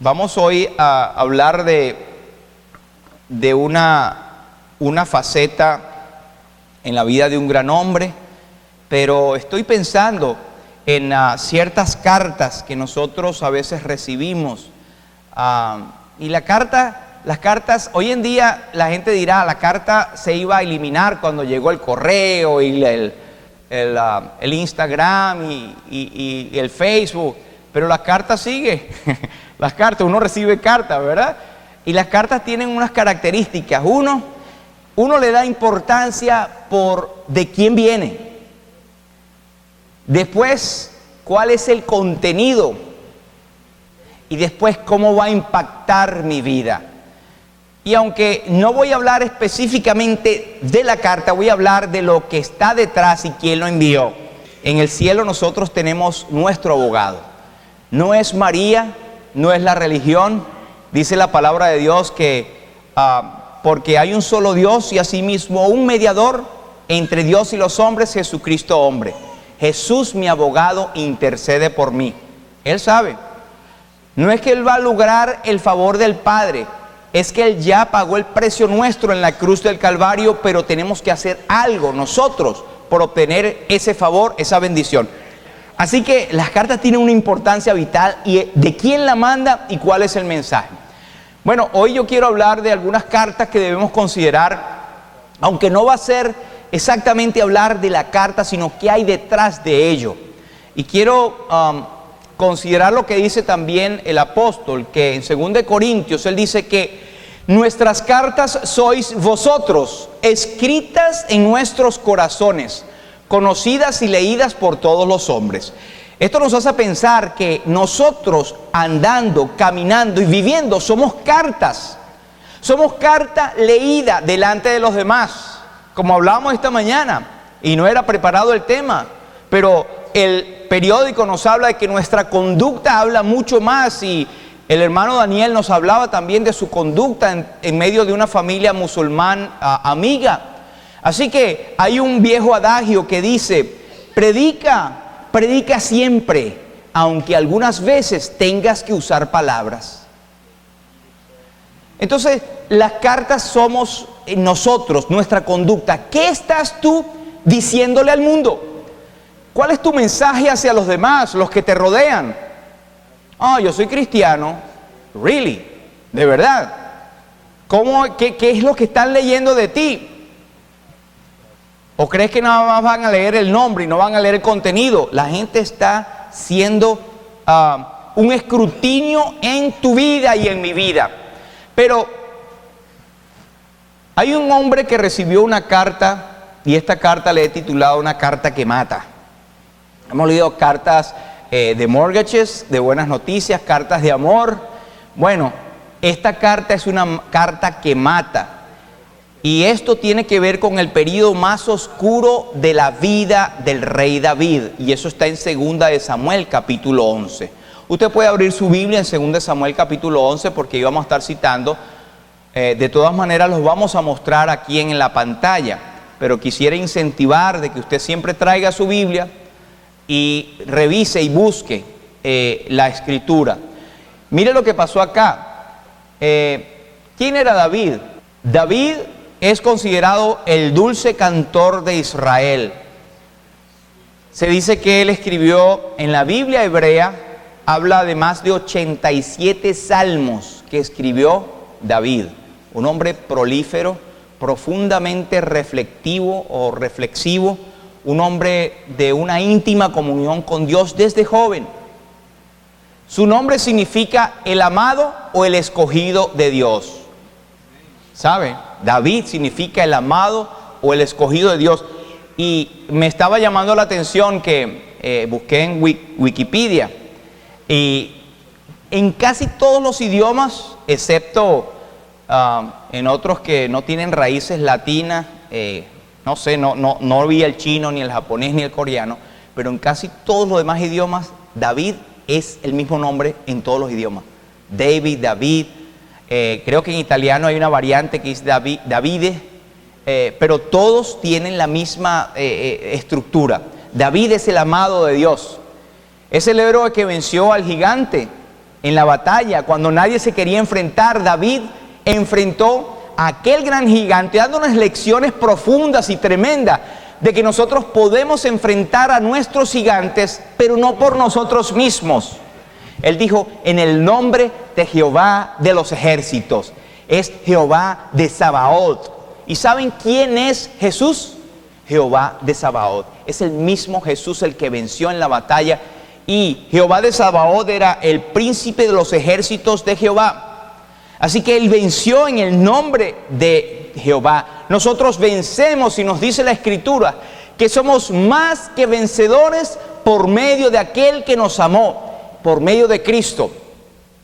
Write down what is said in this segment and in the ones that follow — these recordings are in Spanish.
Vamos hoy a hablar de una faceta en la vida de un gran hombre, pero estoy pensando en ciertas cartas que nosotros a veces recibimos. Y las cartas, hoy en día la gente dirá, la carta se iba a eliminar cuando llegó el correo y el Instagram y el Facebook, pero la carta sigue. Las cartas, uno recibe cartas, ¿verdad? Y las cartas tienen unas características. Uno le da importancia por de quién viene. Después, cuál es el contenido. Y después, cómo va a impactar mi vida. Y aunque no voy a hablar específicamente de la carta, voy a hablar de lo que está detrás y quién lo envió. En el cielo nosotros tenemos nuestro abogado. No es María, no es la religión. Dice la palabra de Dios que porque hay un solo Dios y asimismo un mediador entre Dios y los hombres, Jesucristo hombre. Jesús, mi abogado, intercede por mí. Él sabe. No es que Él va a lograr el favor del Padre, es que Él ya pagó el precio nuestro en la cruz del Calvario, pero tenemos que hacer algo nosotros por obtener ese favor, esa bendición. Así que las cartas tienen una importancia vital y de quién la manda y cuál es el mensaje. Bueno, hoy yo quiero hablar de algunas cartas que debemos considerar, aunque no va a ser exactamente hablar de la carta, sino qué hay detrás de ello. Y quiero considerar lo que dice también el apóstol, que en 2 Corintios, él dice que nuestras cartas sois vosotros, escritas en nuestros corazones, conocidas y leídas por todos los hombres. Esto nos hace pensar que nosotros andando, caminando y viviendo somos cartas. Somos carta leída delante de los demás, como hablábamos esta mañana, y no era preparado el tema, pero el periódico nos habla de que nuestra conducta habla mucho más, y el hermano Daniel nos hablaba también de su conducta en medio de una familia musulmán amiga. Así que hay un viejo adagio que dice, predica siempre, aunque algunas veces tengas que usar palabras. Entonces, las cartas somos nosotros, nuestra conducta. ¿Qué estás tú diciéndole al mundo? ¿Cuál es tu mensaje hacia los demás, los que te rodean? Yo soy cristiano. Really, de verdad. ¿Qué es lo que están leyendo de ti? ¿O crees que nada más van a leer el nombre y no van a leer el contenido? La gente está haciendo un escrutinio en tu vida y en mi vida. Pero hay un hombre que recibió una carta, y esta carta le he titulado una carta que mata. Hemos leído cartas de mortgages, de buenas noticias, cartas de amor. Bueno, esta carta es una carta que mata. Y esto tiene que ver con el periodo más oscuro de la vida del rey David. Y eso está en 2 de Samuel, capítulo 11. Usted puede abrir su Biblia en 2 de Samuel, capítulo 11, porque íbamos a estar citando. De todas maneras, los vamos a mostrar aquí en la pantalla. Pero quisiera incentivar de que usted siempre traiga su Biblia y revise y busque la escritura. Mire lo que pasó acá. ¿Quién era David? David es considerado el dulce cantor de Israel. Se dice que él escribió en la Biblia hebrea, habla de más de 87 salmos que escribió David. Un hombre prolífero, profundamente reflexivo, un hombre de una íntima comunión con Dios desde joven. Su nombre significa el amado o el escogido de Dios. ¿Sabe? David significa el amado o el escogido de Dios. Y me estaba llamando la atención que busqué en Wikipedia, y en casi todos los idiomas, excepto en otros que no tienen raíces latinas, no sé, no vi el chino, ni el japonés, ni el coreano, pero en casi todos los demás idiomas, David es el mismo nombre en todos los idiomas. David. Creo que en italiano hay una variante que es Davide, pero todos tienen la misma estructura. David es el amado de Dios. Es el héroe que venció al gigante En la batalla, cuando nadie se quería enfrentar, David enfrentó a aquel gran gigante, dándonos lecciones profundas y tremendas de que nosotros podemos enfrentar a nuestros gigantes, pero no por nosotros mismos. Él dijo, en el nombre de Jehová de los ejércitos. Es Jehová de Sabaoth. ¿Y saben quién es Jesús? Jehová de Sabaoth. Es el mismo Jesús el que venció en la batalla. Y Jehová de Sabaoth era el príncipe de los ejércitos de Jehová. Así que Él venció en el nombre de Jehová. Nosotros vencemos, y nos dice la Escritura, que somos más que vencedores por medio de aquel que nos amó, por medio de Cristo.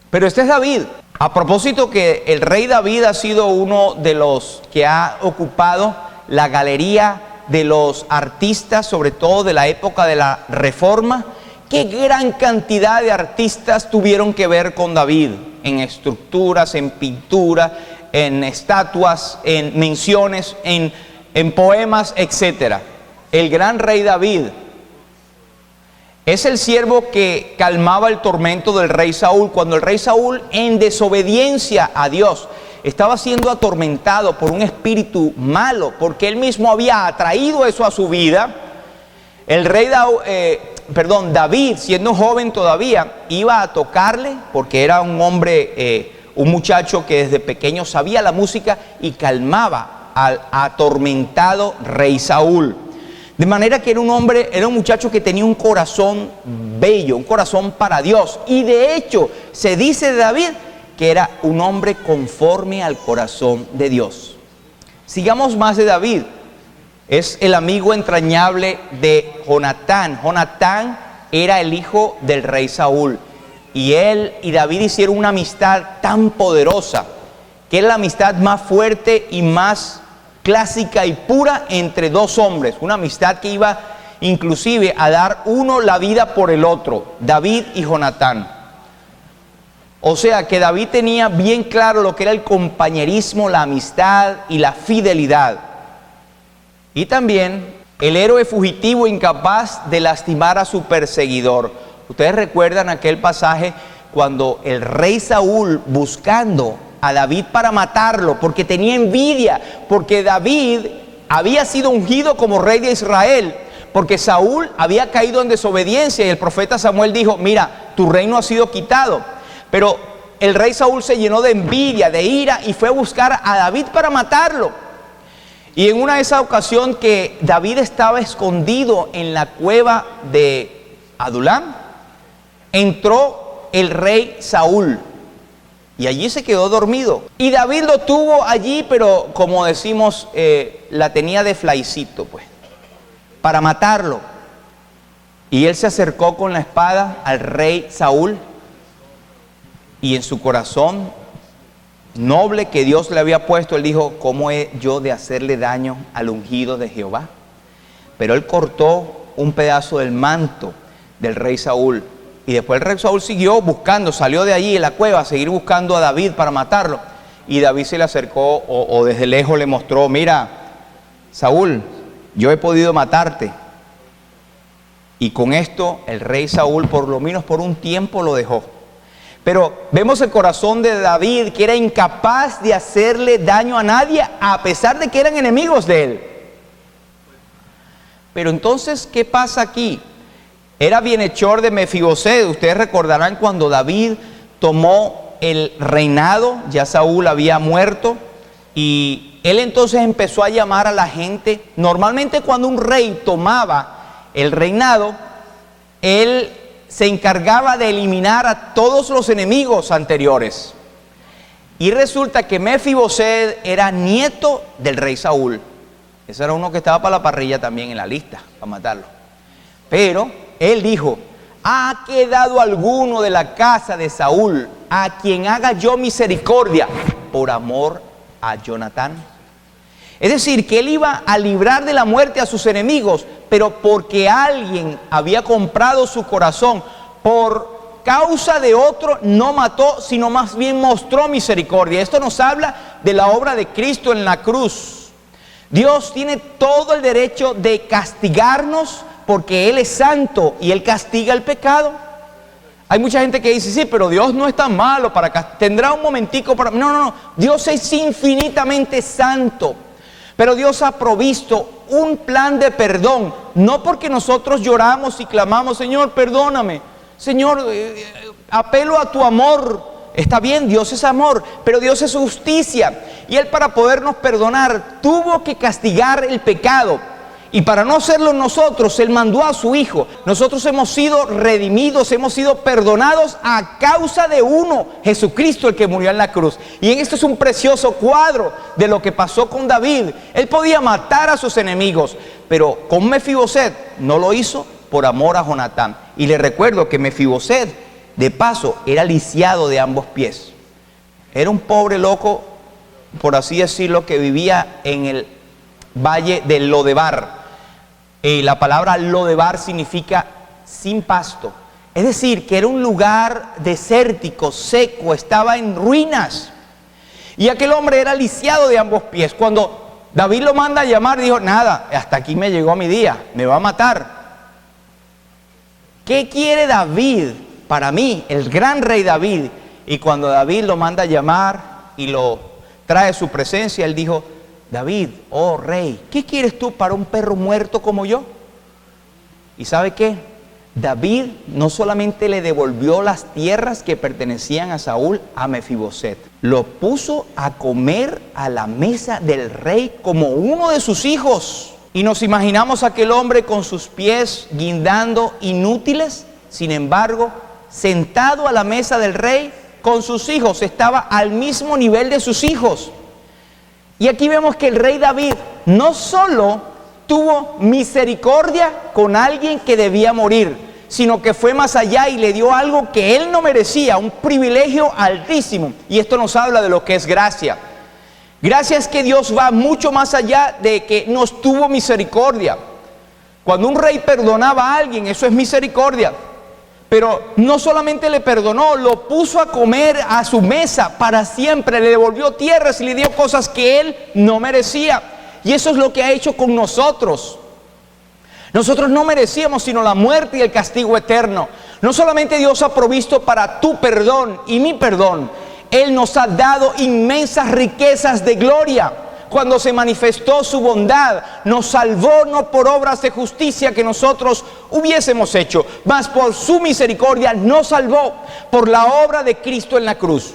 Pero este es David. A propósito que el rey David ha sido uno de los que ha ocupado la galería de los artistas, sobre todo de la época de la Reforma. Qué gran cantidad de artistas tuvieron que ver con David, en estructuras, en pintura, en estatuas, en menciones, en poemas, etc. El gran rey David es el siervo que calmaba el tormento del rey Saúl. Cuando el rey Saúl, en desobediencia a Dios, estaba siendo atormentado por un espíritu malo, porque él mismo había atraído eso a su vida, el rey David, siendo joven todavía, iba a tocarle, porque era un hombre, un muchacho que desde pequeño sabía la música y calmaba al atormentado rey Saúl. De manera que era un muchacho que tenía un corazón bello, un corazón para Dios. Y de hecho, se dice de David que era un hombre conforme al corazón de Dios. Sigamos más de David. Es el amigo entrañable de Jonatán. Jonatán era el hijo del rey Saúl. Y él y David hicieron una amistad tan poderosa, que es la amistad más fuerte y más clásica y pura entre dos hombres. Una amistad que iba inclusive a dar uno la vida por el otro, David y Jonatán. O sea que David tenía bien claro lo que era el compañerismo, la amistad y la fidelidad. Y también el héroe fugitivo incapaz de lastimar a su perseguidor. Ustedes recuerdan aquel pasaje cuando el rey Saúl, buscando a David para matarlo, porque tenía envidia, porque David había sido ungido como rey de Israel, porque Saúl había caído en desobediencia, y el profeta Samuel dijo, mira, tu reino ha sido quitado. Pero el rey Saúl se llenó de envidia, de ira, y fue a buscar a David para matarlo. Y en una de esas ocasiones que David estaba escondido en la cueva de Adulam, entró el rey Saúl y allí se quedó dormido. Y David lo tuvo allí, pero como decimos, la tenía de flaicito, pues, para matarlo. Y él se acercó con la espada al rey Saúl, y en su corazón noble que Dios le había puesto, él dijo, ¿cómo he yo de hacerle daño al ungido de Jehová? Pero él cortó un pedazo del manto del rey Saúl. Y después el rey Saúl siguió buscando, salió de allí en la cueva a seguir buscando a David para matarlo. Y David se le acercó o desde lejos le mostró, mira, Saúl, yo he podido matarte. Y con esto el rey Saúl, por lo menos por un tiempo, lo dejó. Pero vemos el corazón de David, que era incapaz de hacerle daño a nadie, a pesar de que eran enemigos de él. Pero entonces, ¿qué pasa aquí? Era bienhechor de Mefiboset. Ustedes recordarán cuando David tomó el reinado, ya Saúl había muerto, y él entonces empezó a llamar a la gente. Normalmente cuando un rey tomaba el reinado, él se encargaba de eliminar a todos los enemigos anteriores. Y resulta que Mefiboset era nieto del rey Saúl. Ese era uno que estaba para la parrilla también en la lista, para matarlo. Pero él dijo, ¿ha quedado alguno de la casa de Saúl a quien haga yo misericordia por amor a Jonatán? Es decir, que él iba a librar de la muerte a sus enemigos, pero porque alguien había comprado su corazón, por causa de otro no mató, sino más bien mostró misericordia. Esto nos habla de la obra de Cristo en la cruz. Dios tiene todo el derecho de castigarnos porque Él es santo y Él castiga el pecado. Hay mucha gente que dice, sí, pero Dios no es tan malo para acá. Tendrá un momentico para... No. Dios es infinitamente santo. Pero Dios ha provisto un plan de perdón. No porque nosotros lloramos y clamamos, Señor, perdóname. Señor, apelo a tu amor. Está bien, Dios es amor, pero Dios es justicia. Y Él, para podernos perdonar, tuvo que castigar el pecado. Y para no hacerlo nosotros, Él mandó a su Hijo. Nosotros hemos sido redimidos, hemos sido perdonados a causa de uno, Jesucristo, el que murió en la cruz. Y en esto es un precioso cuadro de lo que pasó con David. Él podía matar a sus enemigos, pero con Mefiboset no lo hizo por amor a Jonatán. Y le recuerdo que Mefiboset, de paso, era lisiado de ambos pies. Era un pobre loco, por así decirlo, que vivía en el valle de Lodebar. La palabra Lodebar significa sin pasto. Es decir, que era un lugar desértico, seco, estaba en ruinas. Y aquel hombre era lisiado de ambos pies. Cuando David lo manda a llamar, dijo, nada, hasta aquí me llegó mi día, me va a matar. ¿Qué quiere David? Para mí, el gran rey David. Y cuando David lo manda a llamar y lo trae a su presencia, él dijo, David, oh rey, ¿qué quieres tú para un perro muerto como yo? ¿Y sabe qué? David no solamente le devolvió las tierras que pertenecían a Saúl a Mefiboset, lo puso a comer a la mesa del rey como uno de sus hijos. Y nos imaginamos a aquel hombre con sus pies guindando inútiles, sin embargo, sentado a la mesa del rey con sus hijos, estaba al mismo nivel de sus hijos. Y aquí vemos que el rey David no solo tuvo misericordia con alguien que debía morir, sino que fue más allá y le dio algo que él no merecía, un privilegio altísimo. Y esto nos habla de lo que es gracia. Gracia es que Dios va mucho más allá de que nos tuvo misericordia. Cuando un rey perdonaba a alguien, eso es misericordia. Pero no solamente le perdonó, lo puso a comer a su mesa para siempre, le devolvió tierras y le dio cosas que él no merecía. Y eso es lo que ha hecho con nosotros. Nosotros no merecíamos sino la muerte y el castigo eterno. No solamente Dios ha provisto para tu perdón y mi perdón, Él nos ha dado inmensas riquezas de gloria. Cuando se manifestó su bondad, nos salvó no por obras de justicia que nosotros hubiésemos hecho, mas por su misericordia nos salvó por la obra de Cristo en la cruz.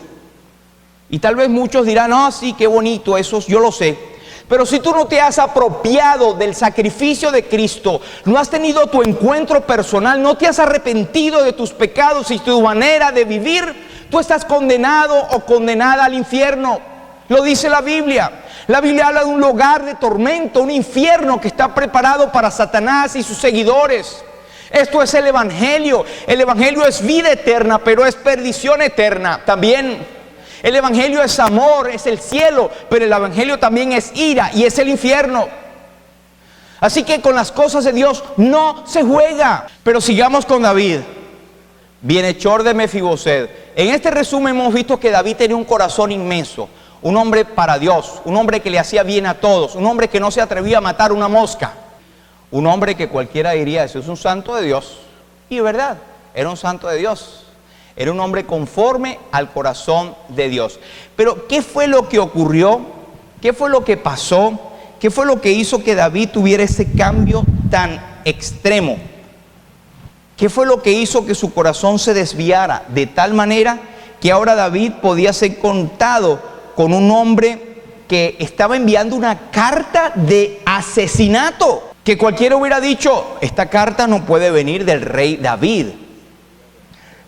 Y tal vez muchos dirán, no, sí, qué bonito, eso yo lo sé. Pero si tú no te has apropiado del sacrificio de Cristo, no has tenido tu encuentro personal, no te has arrepentido de tus pecados y tu manera de vivir, tú estás condenado o condenada al infierno. Lo dice la Biblia. La Biblia habla de un lugar de tormento, un infierno que está preparado para Satanás y sus seguidores. Esto es el Evangelio. El Evangelio es vida eterna, pero es perdición eterna también. El Evangelio es amor, es el cielo, pero el Evangelio también es ira y es el infierno. Así que con las cosas de Dios no se juega. Pero sigamos con David, bienhechor de Mefiboset. En este resumen hemos visto que David tenía un corazón inmenso. Un hombre para Dios, un hombre que le hacía bien a todos, un hombre que no se atrevía a matar una mosca. Un hombre que cualquiera diría, ese es un santo de Dios. Y verdad, era un santo de Dios. Era un hombre conforme al corazón de Dios. Pero ¿qué fue lo que ocurrió? ¿Qué fue lo que pasó? ¿Qué fue lo que hizo que David tuviera ese cambio tan extremo? ¿Qué fue lo que hizo que su corazón se desviara de tal manera que ahora David podía ser contado con un hombre que estaba enviando una carta de asesinato? Que cualquiera hubiera dicho, esta carta no puede venir del rey David.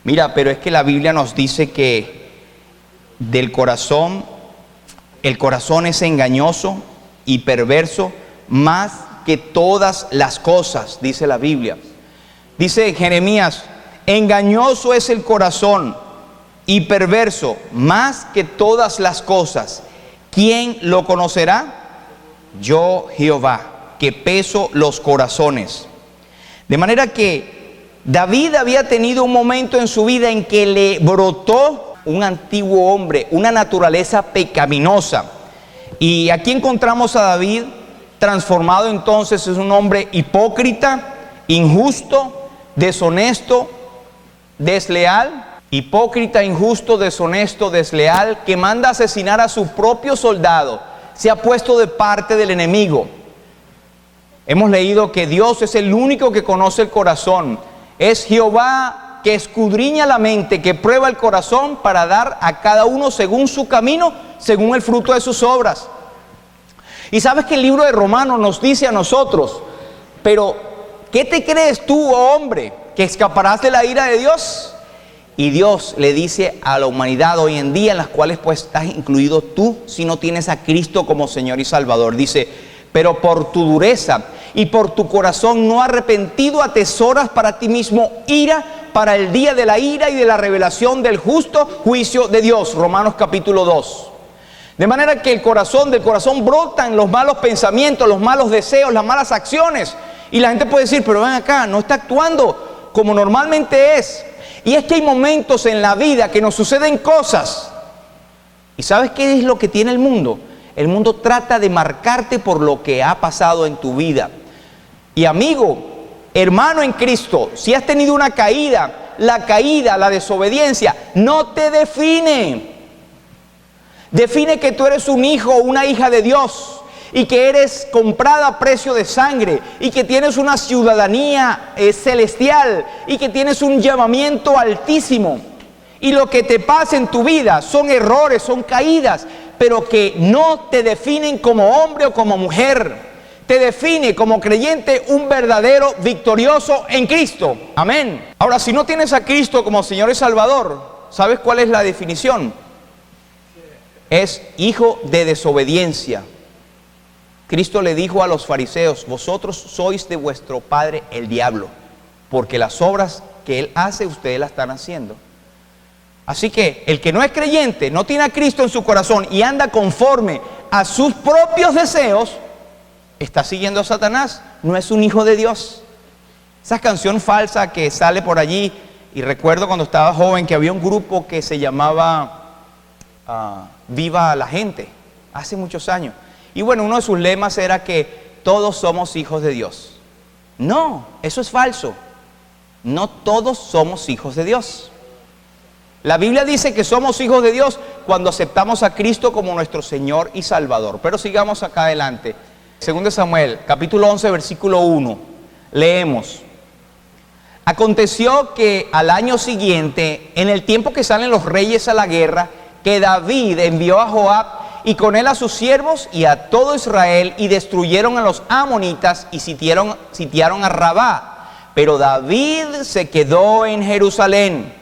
Mira, pero es que la Biblia nos dice que del corazón, el corazón es engañoso y perverso más que todas las cosas, dice la Biblia. Dice Jeremías, engañoso es el corazón y perverso más que todas las cosas. ¿Quién lo conocerá? Yo, Jehová, que peso los corazones. De manera que David había tenido un momento en su vida en que le brotó un antiguo hombre, una naturaleza pecaminosa. Y aquí encontramos a David transformado entonces en un hombre hipócrita, injusto, deshonesto, desleal, hipócrita, injusto, deshonesto, desleal, que manda asesinar a su propio soldado, se ha puesto de parte del enemigo. Hemos leído que Dios es el único que conoce el corazón. Es Jehová que escudriña la mente, que prueba el corazón para dar a cada uno según su camino, según el fruto de sus obras. Y sabes que el libro de Romanos nos dice a nosotros, pero ¿qué te crees tú, oh hombre, que escaparás de la ira de Dios? Y Dios le dice a la humanidad hoy en día, en las cuales pues estás incluido tú, si no tienes a Cristo como Señor y Salvador. Dice, pero por tu dureza y por tu corazón no arrepentido atesoras para ti mismo ira para el día de la ira y de la revelación del justo juicio de Dios. Romanos capítulo 2. De manera que del corazón brotan los malos pensamientos, los malos deseos, las malas acciones. Y la gente puede decir, pero ven acá, no está actuando como normalmente es. Y es que hay momentos en la vida que nos suceden cosas. ¿Y sabes qué es lo que tiene el mundo? El mundo trata de marcarte por lo que ha pasado en tu vida. Y amigo, hermano en Cristo, si has tenido una caída, la desobediencia, no te define. Define que tú eres un hijo o una hija de Dios y que eres comprada a precio de sangre y que tienes una ciudadanía celestial y que tienes un llamamiento altísimo. Y lo que te pasa en tu vida son errores, son caídas, pero que no te definen como hombre o como mujer. Te define como creyente un verdadero victorioso en Cristo. Amén. Ahora, si no tienes a Cristo como Señor y Salvador, ¿sabes cuál es la definición? Es hijo de desobediencia. Cristo le dijo a los fariseos, vosotros sois de vuestro padre el diablo, porque las obras que él hace, ustedes las están haciendo. Así que el que no es creyente, no tiene a Cristo en su corazón y anda conforme a sus propios deseos, está siguiendo a Satanás, no es un hijo de Dios. Esa canción falsa que sale por allí, y recuerdo cuando estaba joven que había un grupo que se llamaba Viva la Gente, hace muchos años. Y bueno, uno de sus lemas era que todos somos hijos de Dios. No, eso es falso. No todos somos hijos de Dios. La Biblia dice que somos hijos de Dios cuando aceptamos a Cristo como nuestro Señor y Salvador. Pero sigamos acá adelante. 2 Samuel, capítulo 11, versículo 1. Leemos. Aconteció que al año siguiente, en el tiempo que salen los reyes a la guerra, que David envió a Joab y con él a sus siervos y a todo Israel, y destruyeron a los amonitas y sitiaron a Rabá. Pero David se quedó en Jerusalén.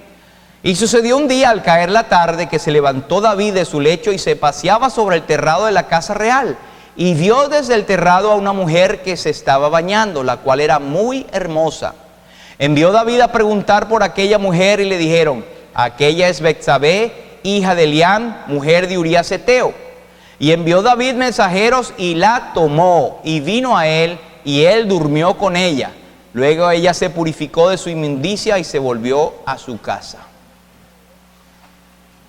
Y sucedió un día al caer la tarde que se levantó David de su lecho y se paseaba sobre el terrado de la casa real. Y vio desde el terrado a una mujer que se estaba bañando, la cual era muy hermosa. Envió David a preguntar por aquella mujer y le dijeron, aquella es Betsabé, hija de Eliam, mujer de Urías Eteo. Y envió David mensajeros y la tomó y vino a él y él durmió con ella. Luego ella se purificó de su inmundicia y se volvió a su casa.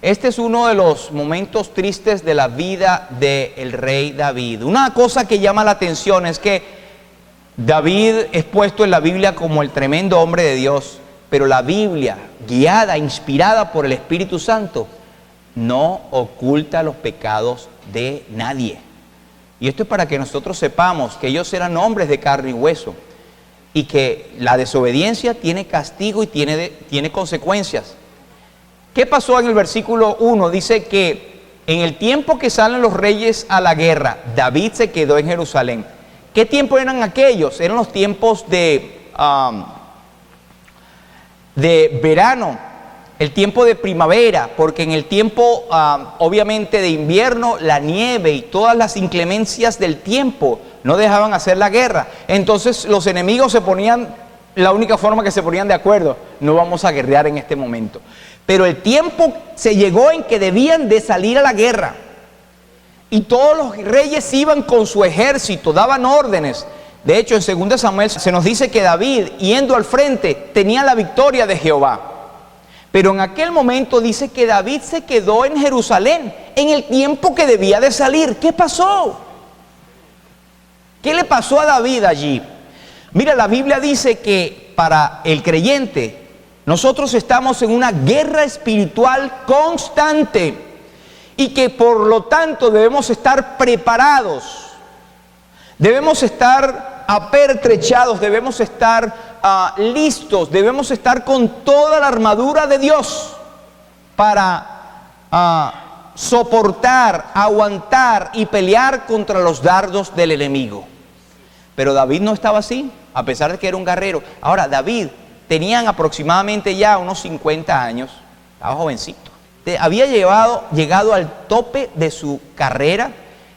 Este es uno de los momentos tristes de la vida del rey David. Una cosa que llama la atención es que David es puesto en la Biblia como el tremendo hombre de Dios, pero la Biblia, guiada, inspirada por el Espíritu Santo, no oculta los pecados de nadie. Y esto es para que nosotros sepamos que ellos eran hombres de carne y hueso y que la desobediencia tiene castigo y tiene consecuencias. ¿Qué pasó en el versículo 1? Dice que en el tiempo que salen los reyes a la guerra, David se quedó en Jerusalén. ¿Qué tiempo eran aquellos? Eran los tiempos de verano, el tiempo de primavera, porque en el tiempo obviamente de invierno, la nieve y todas las inclemencias del tiempo no dejaban hacer la guerra. Entonces los enemigos se ponían, la única forma que se ponían de acuerdo, no vamos a guerrear en este momento. Pero el tiempo se llegó en que debían de salir a la guerra. Y todos los reyes iban con su ejército, daban órdenes. De hecho, en 2 Samuel se nos dice que David, yendo al frente, tenía la victoria de Jehová. Pero en aquel momento dice que David se quedó en Jerusalén, en el tiempo que debía de salir. ¿Qué pasó? ¿Qué le pasó a David allí? Mira, la Biblia dice que para el creyente, Nosotros estamos en una guerra espiritual constante y que por lo tanto debemos estar preparados, debemos estar apertrechados, debemos estar listos, debemos estar con toda la armadura de Dios para soportar, aguantar y pelear contra los dardos del enemigo. Pero David no estaba así, a pesar de que era un guerrero. Ahora, David tenían aproximadamente ya unos 50 años, estaba jovencito. Había llegado al tope de su carrera,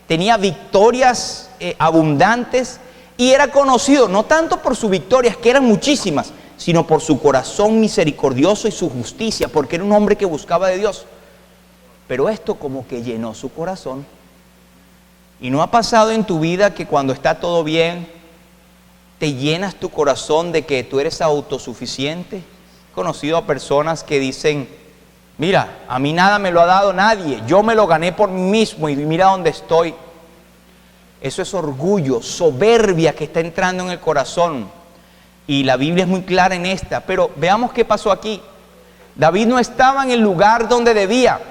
tenía victorias abundantes y era conocido no tanto por sus victorias, que eran muchísimas, sino por su corazón misericordioso y su justicia, porque era un hombre que buscaba de Dios. Pero esto como que llenó su corazón. ¿Y no ha pasado en tu vida que cuando está todo bien, te llenas tu corazón de que tú eres autosuficiente? He conocido a personas que dicen, mira, a mí nada me lo ha dado nadie, yo me lo gané por mí mismo y mira dónde estoy. Eso es orgullo, soberbia que está entrando en el corazón. Y la Biblia es muy clara en esta. Pero veamos qué pasó aquí. David no estaba en el lugar donde debía.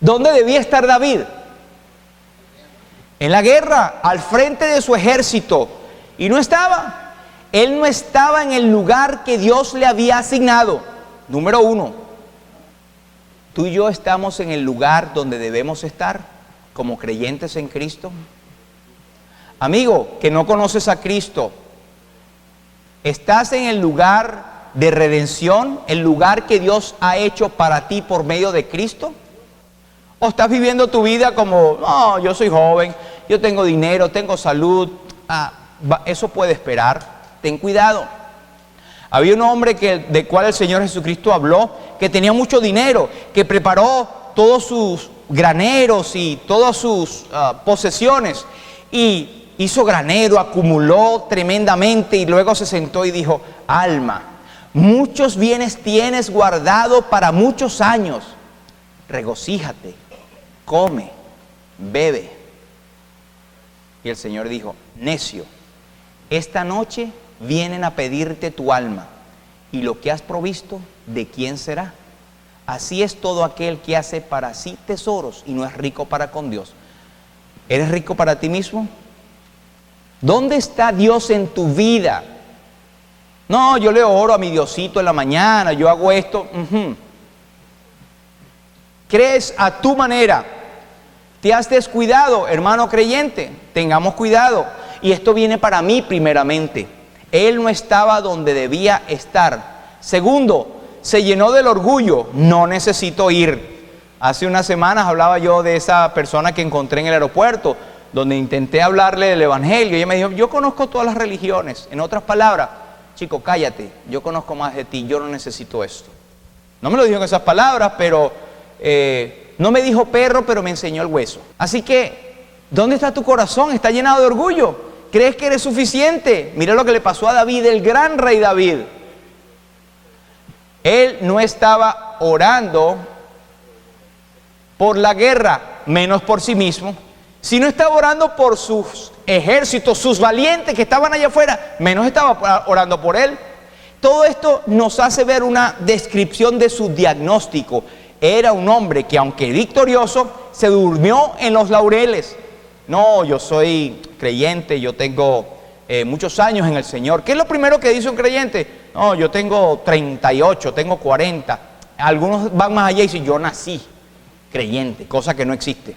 ¿Dónde debía estar David? En la guerra, al frente de su ejército. Y no estaba. Él no estaba en el lugar que Dios le había asignado. Número uno. Tú y yo estamos en el lugar donde debemos estar como creyentes en Cristo. Amigo, que no conoces a Cristo, ¿estás en el lugar de redención, el lugar que Dios ha hecho para ti por medio de Cristo? ¿O estás viviendo tu vida como, no, yo soy joven, yo tengo dinero, tengo salud, eso puede esperar? Ten cuidado. Había un hombre del cual el Señor Jesucristo habló, que tenía mucho dinero, que preparó todos sus graneros y todas sus posesiones, y hizo granero, acumuló tremendamente y luego se sentó y dijo, alma, muchos bienes tienes guardado para muchos años, regocíjate, come, bebe. Y el Señor dijo, necio, esta noche vienen a pedirte tu alma, y lo que has provisto, ¿de quién será? Así es todo aquel que hace para sí tesoros y no es rico para con Dios. ¿Eres rico para ti mismo? ¿Dónde está Dios en tu vida? No, yo le oro a mi Diosito en la mañana, yo hago esto. ¿Crees a tu manera? ¿Te has descuidado, hermano creyente? Tengamos cuidado. Y esto viene para mí primeramente. Él no estaba donde debía estar. Segundo, se llenó del orgullo. No necesito ir. Hace unas semanas hablaba yo de esa persona que encontré en el aeropuerto, donde intenté hablarle del evangelio, y ella me dijo, yo conozco todas las religiones. En otras palabras, chico, cállate, yo conozco más de ti, yo no necesito esto. No me lo dijo en esas palabras, pero no me dijo perro, pero me enseñó el hueso. Así que, ¿dónde está tu corazón? ¿Está llenado de orgullo? ¿Crees que eres suficiente? Mira lo que le pasó a David, el gran rey David. Él no estaba orando por la guerra, menos por sí mismo. Si no estaba orando por sus ejércitos, sus valientes que estaban allá afuera, menos estaba orando por él. Todo esto nos hace ver una descripción de su diagnóstico. Era un hombre que, aunque victorioso, se durmió en los laureles. No, yo soy creyente, yo tengo muchos años en el Señor. ¿Qué es lo primero que dice un creyente? No, yo tengo 38, tengo 40. Algunos van más allá y dicen, yo nací creyente, cosa que no existe.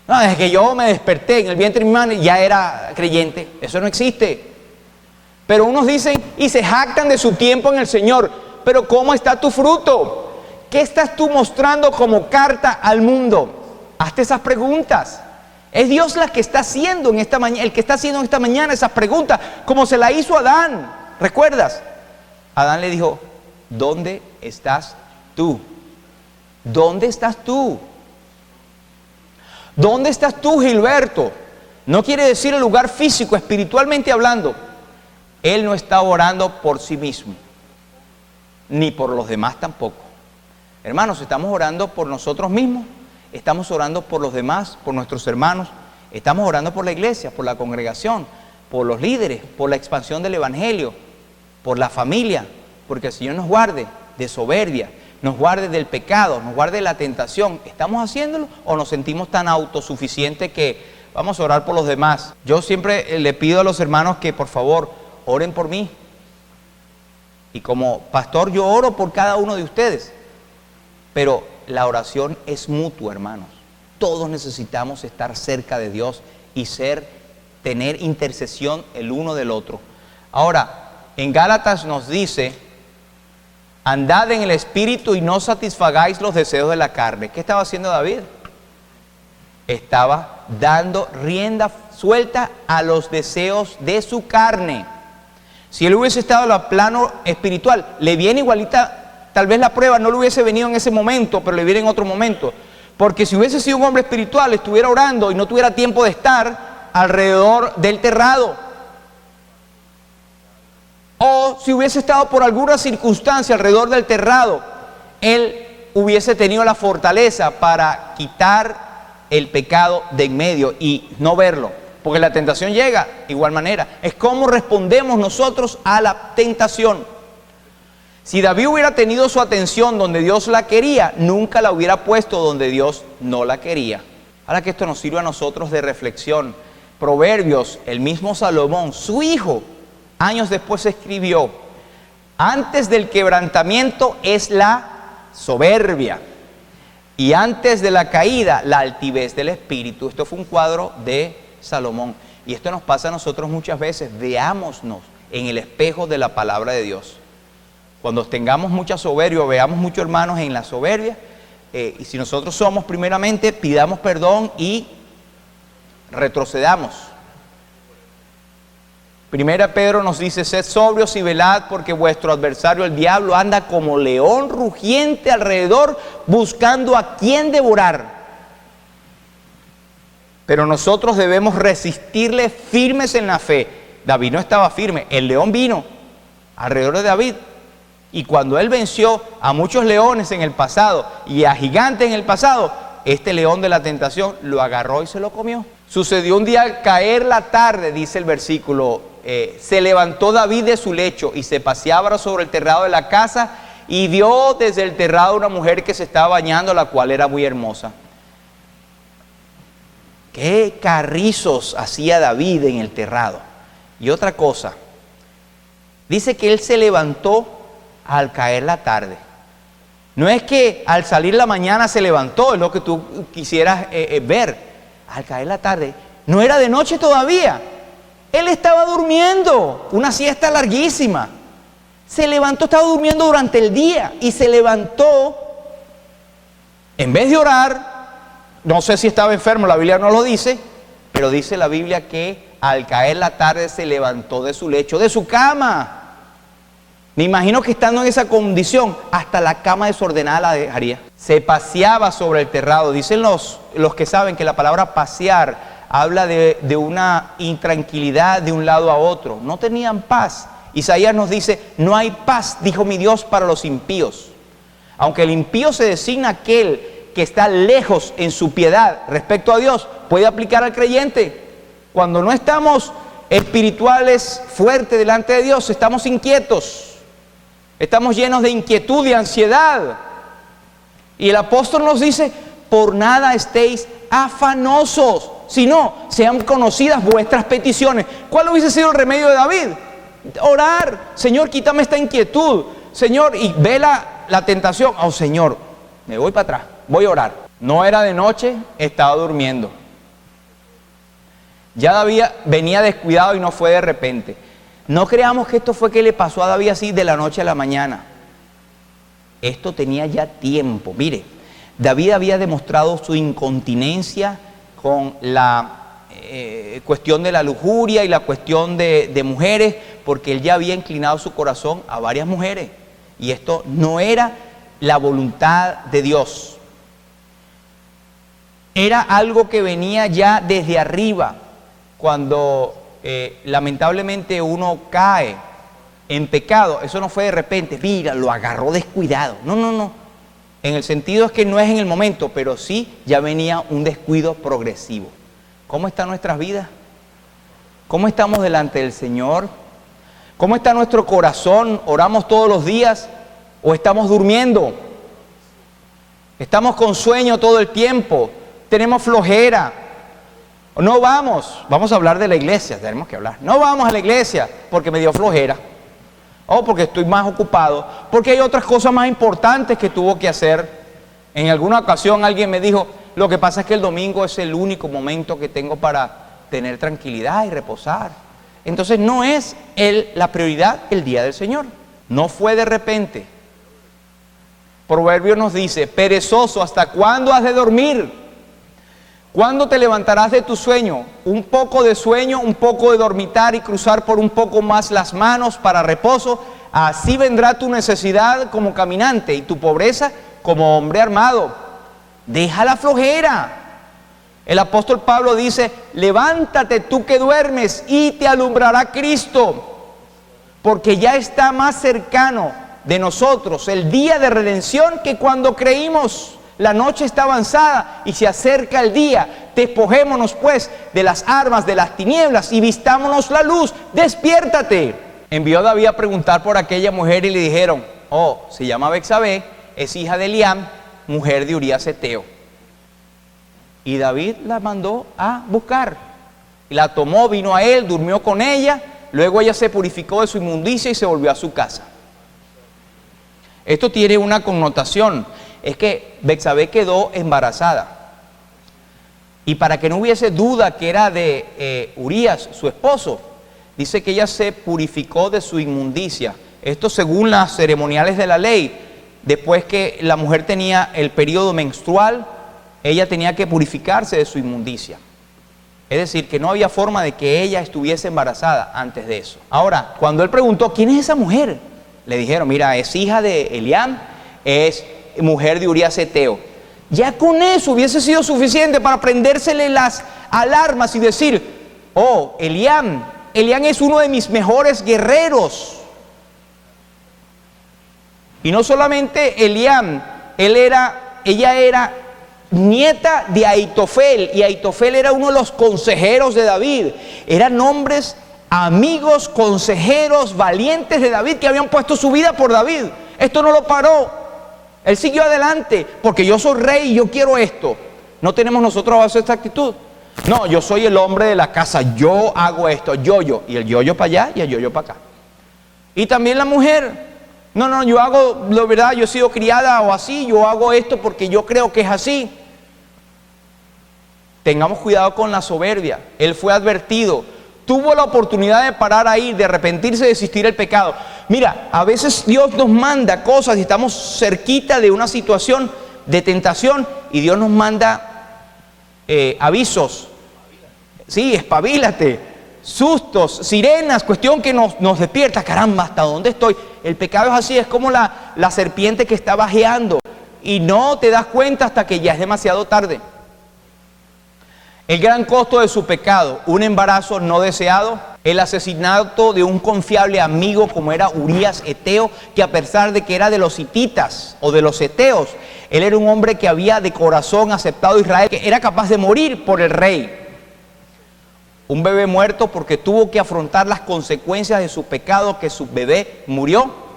No, desde que yo me desperté en el vientre de mi madre ya era creyente. Eso no existe. Pero unos dicen y se jactan de su tiempo en el Señor. Pero ¿cómo está tu fruto? ¿Qué estás tú mostrando como carta al mundo? Hazte esas preguntas. Es Dios la que está haciendo en esta mañana, el que está haciendo en esta mañana esas preguntas, como se la hizo Adán. ¿Recuerdas? Adán le dijo, ¿dónde estás tú? ¿Dónde estás tú? ¿Dónde estás tú, Gilberto? No quiere decir el lugar físico, espiritualmente hablando. Él no está orando por sí mismo, ni por los demás tampoco. Hermanos, estamos orando por nosotros mismos, estamos orando por los demás, por nuestros hermanos, estamos orando por la iglesia, por la congregación, por los líderes, por la expansión del evangelio, por la familia. porque el Señor nos guarde de soberbia, nos guarde del pecado, nos guarde de la tentación. ¿Estamos haciéndolo o nos sentimos tan autosuficientes que vamos a orar por los demás? Yo siempre le pido a los hermanos que por favor oren por mí. Y como pastor yo oro por cada uno de ustedes. Pero la oración es mutua, hermanos. Todos necesitamos estar cerca de Dios y tener intercesión el uno del otro. Ahora, en Gálatas nos dice: andad en el Espíritu y no satisfagáis los deseos de la carne. ¿Qué estaba haciendo David? Estaba dando rienda suelta a los deseos de su carne. Si él hubiese estado en el plano espiritual, le viene igualita, tal vez la prueba no le hubiese venido en ese momento, pero le viene en otro momento. Porque si hubiese sido un hombre espiritual, estuviera orando y no tuviera tiempo de estar alrededor del terrado. O si hubiese estado por alguna circunstancia alrededor del terrado, él hubiese tenido la fortaleza para quitar el pecado de en medio y no verlo. Porque la tentación llega de igual manera. Es cómo respondemos nosotros a la tentación. Si David hubiera tenido su atención donde Dios la quería, nunca la hubiera puesto donde Dios no la quería. Ahora que esto nos sirve a nosotros de reflexión. Proverbios, el mismo Salomón, su hijo, años después escribió: antes del quebrantamiento es la soberbia, y antes de la caída la altivez del espíritu. Esto fue un cuadro de Salomón. Y esto nos pasa a nosotros muchas veces. Veámonos en el espejo de la palabra de Dios. Cuando tengamos mucha soberbia, veamos muchos hermanos en la soberbia, y si nosotros somos, primeramente pidamos perdón y retrocedamos. Primera Pedro nos dice: sed sobrios y velad, porque vuestro adversario el diablo anda como león rugiente alrededor, buscando a quien devorar. Pero nosotros debemos resistirle firmes en la fe. David no estaba firme, el león vino alrededor de David. Y cuando él venció a muchos leones en el pasado y a gigantes en el pasado, este león de la tentación lo agarró y se lo comió. Sucedió un día al caer la tarde, dice el versículo, se levantó David de su lecho y se paseaba sobre el terrado de la casa y vio desde el terrado una mujer que se estaba bañando, la cual era muy hermosa. Qué carrizos hacía David en el terrado. Y otra cosa, dice que él se levantó al caer la tarde. No es que al salir la mañana se levantó, es lo que tú quisieras ver. Al caer la tarde, no era de noche todavía. Él estaba durmiendo, una siesta larguísima. Se levantó, estaba durmiendo durante el día y se levantó, en vez de orar. No sé si estaba enfermo, la Biblia no lo dice, pero dice la Biblia que al caer la tarde se levantó de su lecho, de su cama. Me imagino que estando en esa condición, hasta la cama desordenada la dejaría. Se paseaba sobre el terrado. Dicen los que saben que la palabra pasear habla de una intranquilidad de un lado a otro. No tenían paz. Isaías nos dice: no hay paz, dijo mi Dios, para los impíos. Aunque el impío se designa aquel que está lejos en su piedad respecto a Dios, puede aplicar al creyente. Cuando no estamos espirituales fuertes delante de Dios, estamos inquietos, estamos llenos de inquietud y ansiedad. Y el apóstol nos dice: por nada estéis afanosos, sino sean conocidas vuestras peticiones. ¿Cuál hubiese sido el remedio de David? Orar. Señor, quítame esta inquietud. Señor, y ve la tentación. Oh, Señor, me voy para atrás, voy a orar. No era de noche, estaba durmiendo. Ya David venía descuidado y no fue de repente. No creamos que esto fue que le pasó a David así de la noche a la mañana. Esto tenía ya tiempo. Mire, David había demostrado su incontinencia con la cuestión de la lujuria y la cuestión de mujeres, porque él ya había inclinado su corazón a varias mujeres. Y esto no era la voluntad de Dios. Era algo que venía ya desde arriba. Cuando lamentablemente uno cae en pecado, eso no fue de repente, mira, lo agarró descuidado. No. En el sentido es que no es en el momento, pero sí ya venía un descuido progresivo. ¿Cómo están nuestras vidas? ¿Cómo estamos delante del Señor? ¿Cómo está nuestro corazón? ¿Oramos todos los días o estamos durmiendo? ¿Estamos con sueño todo el tiempo? ¿Tenemos flojera? No vamos a hablar de la iglesia, tenemos que hablar. No vamos a la iglesia porque me dio flojera. O porque estoy más ocupado. Porque hay otras cosas más importantes que tuvo que hacer. En alguna ocasión alguien me dijo, lo que pasa es que el domingo es el único momento que tengo para tener tranquilidad y reposar. Entonces no es la prioridad el día del Señor. No fue de repente. Proverbio nos dice, perezoso, ¿hasta cuándo has de dormir? ¿Cuándo te levantarás de tu sueño? Un poco de sueño, un poco de dormitar y cruzar por un poco más las manos para reposo. Así vendrá tu necesidad como caminante y tu pobreza como hombre armado. Deja la flojera. El apóstol Pablo dice, levántate tú que duermes y te alumbrará Cristo, porque ya está más cercano de nosotros el día de redención que cuando creímos. La noche está avanzada y se acerca el día. Despojémonos pues de las armas de las tinieblas y vistámonos la luz. Despiértate. Envió David a preguntar por aquella mujer y le dijeron, se llama Betsabé, es hija de Eliam, mujer de Urías Eteo. Y David la mandó a buscar. Y la tomó, vino a él, durmió con ella. Luego ella se purificó de su inmundicia y se volvió a su casa. Esto tiene una connotación. Es que Betsabé quedó embarazada. Y para que no hubiese duda que era de Urías, su esposo, dice que ella se purificó de su inmundicia. Esto según las ceremoniales de la ley. Después que la mujer tenía el periodo menstrual, ella tenía que purificarse de su inmundicia. Es decir, que no había forma de que ella estuviese embarazada antes de eso. Ahora, cuando él preguntó, ¿quién es esa mujer? Le dijeron, mira, es hija de Eliam, es mujer de Urías Eteo. Ya con eso hubiese sido suficiente para prendérsele las alarmas y decir, Eliam es uno de mis mejores guerreros. Y no solamente Eliam, ella era nieta de Ahitofel, y Ahitofel era uno de los consejeros de David. Eran hombres, amigos, consejeros, valientes de David, que habían puesto su vida por David. Esto no lo paró. Él siguió adelante, porque yo soy rey y yo quiero esto. ¿No tenemos nosotros bajo esta actitud? No, yo soy el hombre de la casa, yo hago esto, y el yo para allá y el yo para acá. Y también la mujer, no, yo hago, la verdad, yo he sido criada o así, yo hago esto porque yo creo que es así. Tengamos cuidado con la soberbia. Él fue advertido, tuvo la oportunidad de parar ahí, de arrepentirse, de desistir del pecado. Mira, a veces Dios nos manda cosas y estamos cerquita de una situación de tentación y Dios nos manda avisos. Sí, espabilate, sustos, sirenas, cuestión que nos despierta. Caramba, ¿hasta dónde estoy? El pecado es así, es como la serpiente que está bajeando y no te das cuenta hasta que ya es demasiado tarde. El gran costo de su pecado, un embarazo no deseado, el asesinato de un confiable amigo como era Urías Eteo, que a pesar de que era de los hititas o de los eteos, él era un hombre que había de corazón aceptado a Israel, que era capaz de morir por el rey. Un bebé muerto porque tuvo que afrontar las consecuencias de su pecado, que su bebé murió.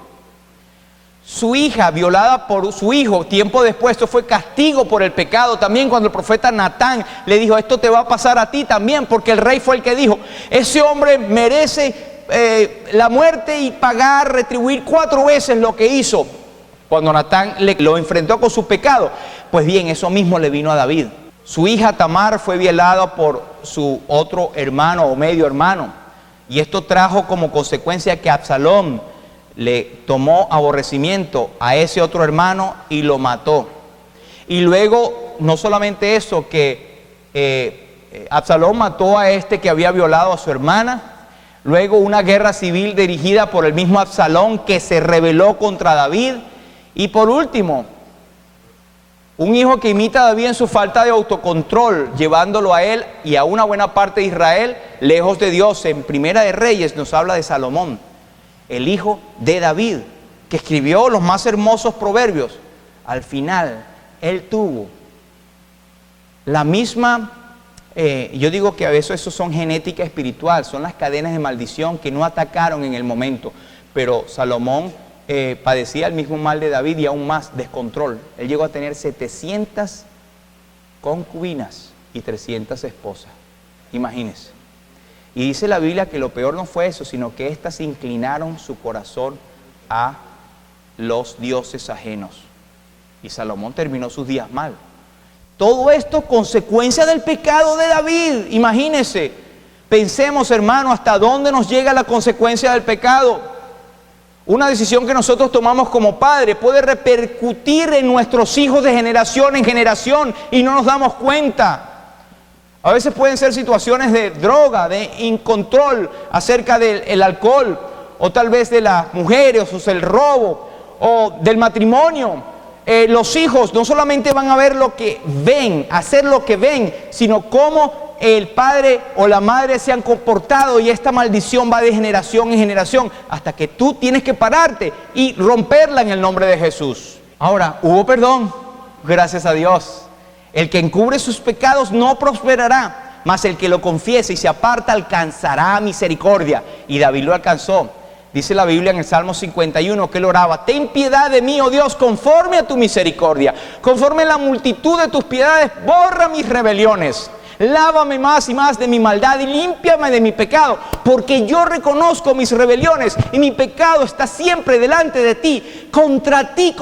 Su hija violada por su hijo, tiempo después, esto fue castigo por el pecado. También cuando el profeta Natán le dijo, esto te va a pasar a ti también, porque el rey fue el que dijo, ese hombre merece la muerte y pagar, retribuir 4 veces lo que hizo. Cuando Natán lo enfrentó con su pecado, pues bien, eso mismo le vino a David. Su hija Tamar fue violada por su otro hermano o medio hermano, y esto trajo como consecuencia que Absalón le tomó aborrecimiento a ese otro hermano y lo mató. Y luego, no solamente eso, que Absalón mató a este que había violado a su hermana. Luego una guerra civil dirigida por el mismo Absalón que se rebeló contra David. Y por último, un hijo que imita a David en su falta de autocontrol, llevándolo a él y a una buena parte de Israel lejos de Dios. En Primera de Reyes nos habla de Salomón, el hijo de David, que escribió los más hermosos proverbios. Al final, él tuvo la misma Yo digo que a veces eso son genética espiritual, son las cadenas de maldición que no atacaron en el momento. Pero Salomón padecía el mismo mal de David y aún más, descontrol. Él llegó a tener 700 concubinas y 300 esposas. Imagínense. Y dice la Biblia que lo peor no fue eso, sino que éstas inclinaron su corazón a los dioses ajenos. Y Salomón terminó sus días mal. Todo esto consecuencia del pecado de David. Imagínense. Pensemos, hermano, hasta dónde nos llega la consecuencia del pecado. Una decisión que nosotros tomamos como padre puede repercutir en nuestros hijos de generación en generación y no nos damos cuenta. A veces pueden ser situaciones de droga, de incontrol acerca del alcohol, o tal vez de las mujeres, o del robo, o del matrimonio. Los hijos no solamente van a ver lo que ven, hacer lo que ven, sino cómo el padre o la madre se han comportado, y esta maldición va de generación en generación hasta que tú tienes que pararte y romperla en el nombre de Jesús. Ahora, hubo perdón, gracias a Dios. El que encubre sus pecados no prosperará, mas el que lo confiese y se aparta alcanzará misericordia. Y David lo alcanzó. Dice la Biblia en el Salmo 51 que él oraba: ten piedad de mí, oh Dios, conforme a tu misericordia, conforme a la multitud de tus piedades, borra mis rebeliones. Lávame más y más de mi maldad y límpiame de mi pecado, porque yo reconozco mis rebeliones y mi pecado está siempre delante de ti. Contra ti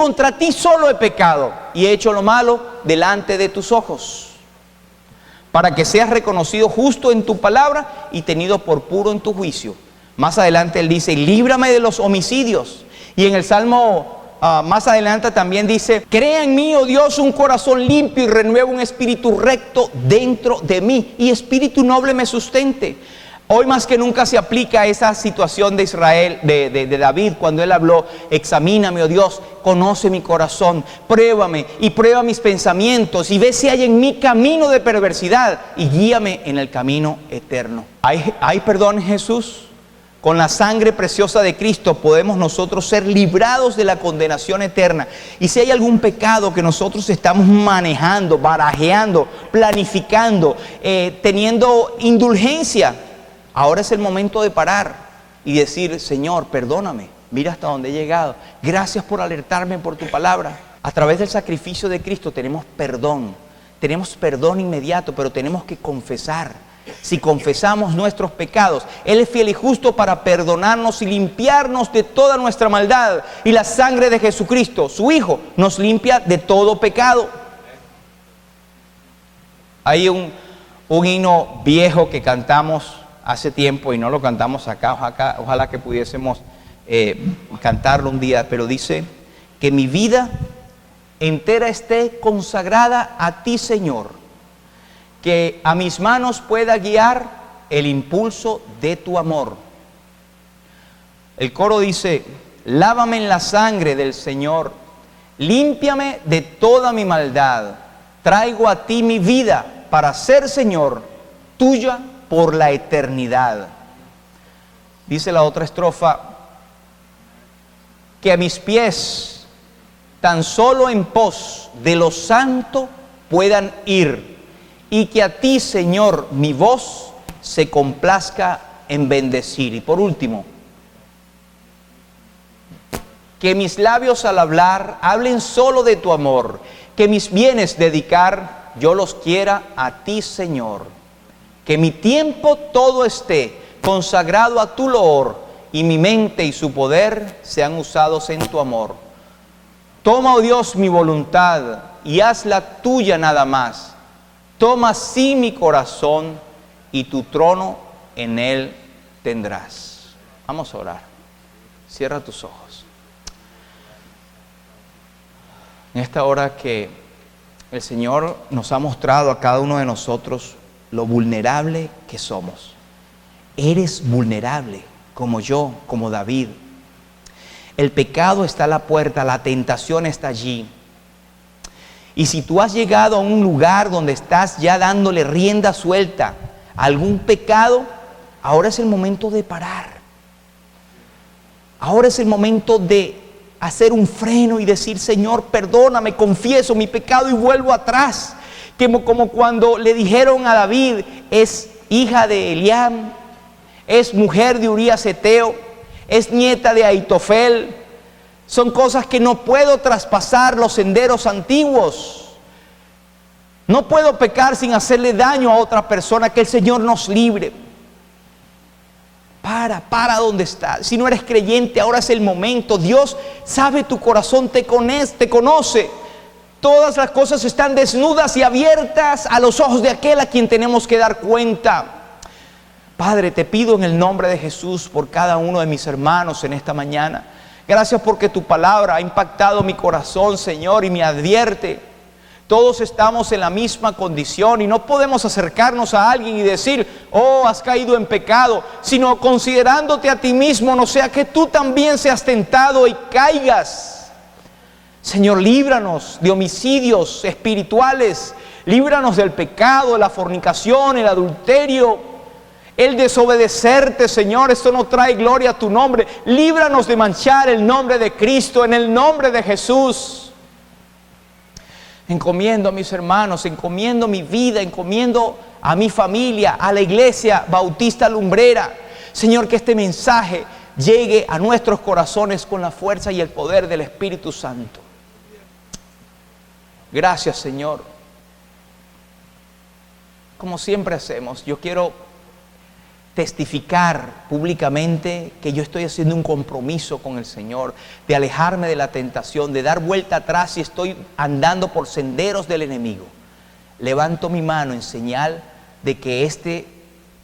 solo he pecado y he hecho lo malo delante de tus ojos, para que seas reconocido justo en tu palabra y tenido por puro en tu juicio. Más adelante él dice: líbrame de los homicidios. Y en el Salmo más adelante también dice: crea en mí, oh Dios, un corazón limpio y renueva un espíritu recto dentro de mí, y espíritu noble me sustente. Hoy más que nunca se aplica esa situación de Israel, de David, cuando él habló: examíname, oh Dios, conoce mi corazón, pruébame y prueba mis pensamientos y ve si hay en mí camino de perversidad y guíame en el camino eterno. ¿Hay perdón en Jesús? Con la sangre preciosa de Cristo podemos nosotros ser librados de la condenación eterna. Y si hay algún pecado que nosotros estamos manejando, barajeando, planificando, teniendo indulgencia, ahora es el momento de parar y decir: Señor, perdóname, mira hasta dónde he llegado, gracias por alertarme por tu palabra. A través del sacrificio de Cristo tenemos perdón inmediato, pero tenemos que confesar. Si confesamos nuestros pecados, Él es fiel y justo para perdonarnos y limpiarnos de toda nuestra maldad. Y la sangre de Jesucristo, su Hijo, nos limpia de todo pecado. Hay un himno viejo que cantamos hace tiempo y no lo cantamos acá. Ojalá que pudiésemos cantarlo un día, pero dice: que mi vida entera esté consagrada a ti, Señor, que a mis manos pueda guiar el impulso de tu amor. El coro dice: lávame en la sangre del Señor, límpiame de toda mi maldad, traigo a ti mi vida para ser, Señor, tuya por la eternidad. Dice la otra estrofa: que a mis pies tan solo en pos de lo santo puedan ir, y que a ti, Señor, mi voz se complazca en bendecir. Y por último, que mis labios al hablar hablen solo de tu amor, que mis bienes dedicar yo los quiera a ti, Señor, que mi tiempo todo esté consagrado a tu loor y mi mente y su poder sean usados en tu amor. Toma, oh Dios, mi voluntad y hazla tuya nada más. Toma sí mi corazón y tu trono en él tendrás. Vamos a orar. Cierra tus ojos. En esta hora que el Señor nos ha mostrado a cada uno de nosotros lo vulnerable que somos. Eres vulnerable, como yo, como David. El pecado está a la puerta, la tentación está allí. Y si tú has llegado a un lugar donde estás ya dándole rienda suelta a algún pecado, ahora es el momento de parar. Ahora es el momento de hacer un freno y decir: Señor, perdóname, confieso mi pecado y vuelvo atrás. como cuando le dijeron a David, es hija de Eliam, es mujer de Urías Eteo, es nieta de Aitofel. Son cosas que no puedo traspasar los senderos antiguos. No puedo pecar sin hacerle daño a otra persona. Que el Señor nos libre. Para donde estás. Si no eres creyente, ahora es el momento. Dios sabe tu corazón, te conoce. Todas las cosas están desnudas y abiertas a los ojos de aquel a quien tenemos que dar cuenta. Padre, te pido en el nombre de Jesús por cada uno de mis hermanos en esta mañana. Gracias porque tu palabra ha impactado mi corazón, Señor, y me advierte. Todos estamos en la misma condición y no podemos acercarnos a alguien y decir, oh, has caído en pecado, sino considerándote a ti mismo, no sea que tú también seas tentado y caigas. Señor, líbranos de homicidios espirituales, líbranos del pecado, de la fornicación, el adulterio, el desobedecerte, Señor. Esto no trae gloria a tu nombre. Líbranos de manchar el nombre de Cristo, en el nombre de Jesús. Encomiendo a mis hermanos, encomiendo mi vida, encomiendo a mi familia, a la iglesia Bautista Lumbrera. Señor, que este mensaje llegue a nuestros corazones con la fuerza y el poder del Espíritu Santo. Gracias, Señor. Como siempre hacemos, yo quiero testificar públicamente que yo estoy haciendo un compromiso con el Señor, de alejarme de la tentación, de dar vuelta atrás si estoy andando por senderos del enemigo. Levanto mi mano en señal de que este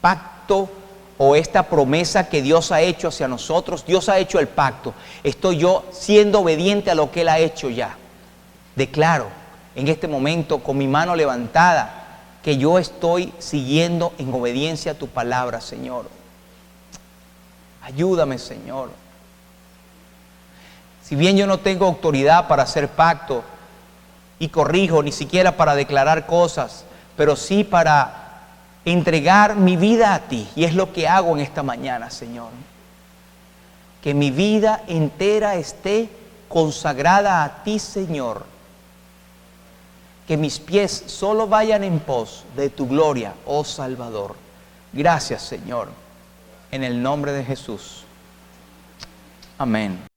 pacto o esta promesa que Dios ha hecho hacia nosotros, Dios ha hecho el pacto. Estoy yo siendo obediente a lo que Él ha hecho ya. Declaro en este momento con mi mano levantada que yo estoy siguiendo en obediencia a tu palabra, Señor. Ayúdame, Señor. Si bien yo no tengo autoridad para hacer pacto, y corrijo, ni siquiera para declarar cosas, pero sí para entregar mi vida a ti. Y es lo que hago en esta mañana, Señor. Que mi vida entera esté consagrada a ti, Señor. Que mis pies solo vayan en pos de tu gloria, oh Salvador. Gracias, Señor, en el nombre de Jesús. Amén.